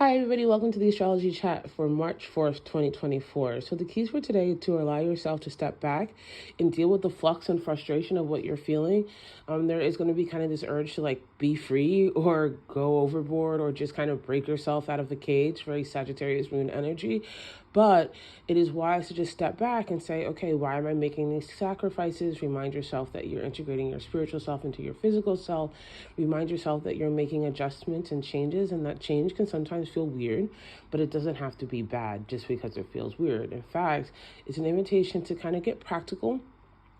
Hi everybody, welcome to the astrology chat for March 4th, 2024. So the keys for today to allow yourself to step back and deal with the flux and frustration of what you're feeling. There is going to be kind of this urge to like be free or go overboard or just kind of break yourself out of the cage, very Sagittarius moon energy. But it is wise to just step back and say, okay, why am I making these sacrifices? Remind yourself that you're integrating your spiritual self into your physical self. Remind yourself that you're making adjustments and changes, and that change can sometimes feel weird, but it doesn't have to be bad just because it feels weird. In fact, it's an invitation to kind of get practical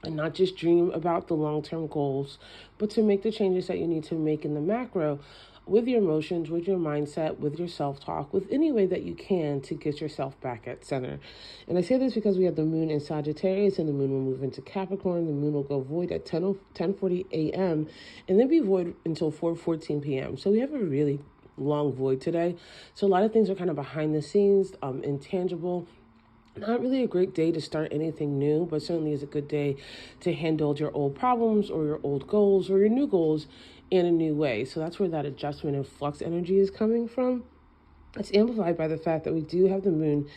and not just dream about the long-term goals, but to make the changes that you need to make in the macro with your emotions, with your mindset, with your self-talk, with any way that you can to get yourself back at center. And I say this because we have the moon in Sagittarius, and the moon will move into Capricorn. The moon will go void at 10:40 a.m. and then be void until 4:14 p.m. So we have a really long void today. So a lot of things are kind of behind the scenes, intangible. Not really a great day to start anything new, but certainly is a good day to handle your old problems or your old goals or your new goals in a new way. So that's where that adjustment and flux energy is coming from. It's amplified by the fact that we do have the moon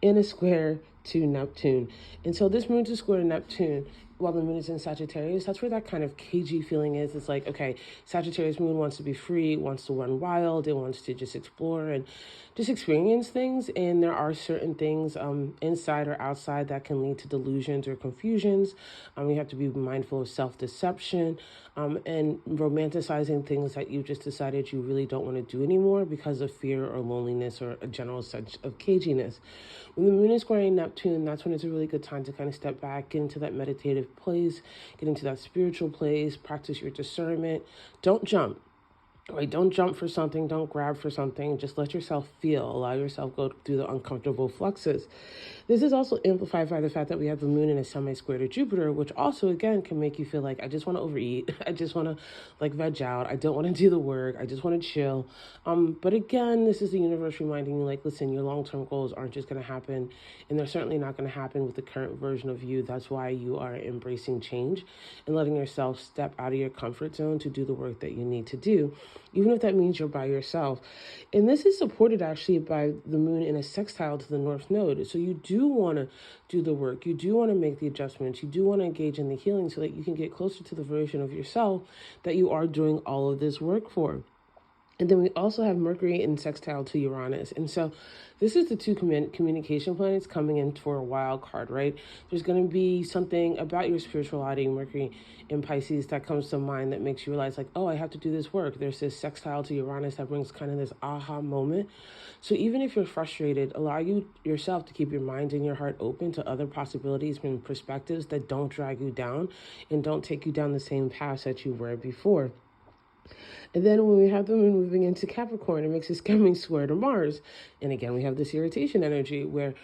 in a square to Neptune. And so this moon to square Neptune, while the moon is in Sagittarius, that's where that kind of cagey feeling is. It's like, okay, Sagittarius moon wants to be free, wants to run wild, it wants to just explore and just experience things. And there are certain things inside or outside that can lead to delusions or confusions. We have to be mindful of self-deception and romanticizing things that you've just decided you really don't want to do anymore because of fear or loneliness or a general sense of caginess. When the moon is squaring Neptune, that's when it's a really good time to kind of step back, get into that meditative place, get into that spiritual place, practice your discernment. Don't jump. Right, don't jump for something, don't grab for something, just let yourself feel, allow yourself go through the uncomfortable fluxes. This is also amplified by the fact that we have the moon in a semi-square to Jupiter, which also, again, can make you feel like, I just want to overeat, I just want to like veg out, I don't want to do the work, I just want to chill. But again, this is the universe reminding you, like, listen, your long-term goals aren't just going to happen, and they're certainly not going to happen with the current version of you. That's why you are embracing change and letting yourself step out of your comfort zone to do the work that you need to do, even if that means you're by yourself. And this is supported actually by the moon in a sextile to the North Node. So you do want to do the work. You do want to make the adjustments. You do want to engage in the healing so that you can get closer to the version of yourself that you are doing all of this work for. And then we also have Mercury in sextile to Uranus. And so this is the two communication planets coming in for a wild card, right? There's going to be something about your spirituality, Mercury in Pisces, that comes to mind that makes you realize like, oh, I have to do this work. There's this sextile to Uranus that brings kind of this aha moment. So even if you're frustrated, allow yourself to keep your mind and your heart open to other possibilities and perspectives that don't drag you down and don't take you down the same path that you were before. And then when we have the moon moving into Capricorn, it makes this coming square to Mars. And again, we have this irritation energy where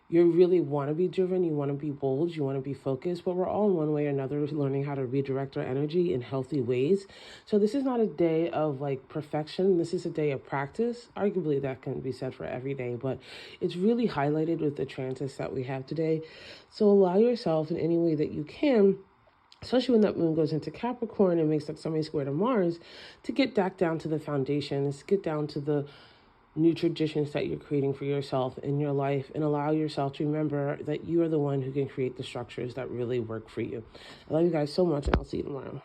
you really want to be driven, you want to be bold, you want to be focused, but we're all in one way or another learning how to redirect our energy in healthy ways. So this is not a day of like perfection. This is a day of practice. Arguably that can be said for every day, but it's really highlighted with the transits that we have today. So allow yourself in any way that you can, especially when that moon goes into Capricorn and makes that semi-square to Mars, to get back down to the foundations, get down to the new traditions that you're creating for yourself in your life, and allow yourself to remember that you are the one who can create the structures that really work for you. I love you guys so much, and I'll see you tomorrow.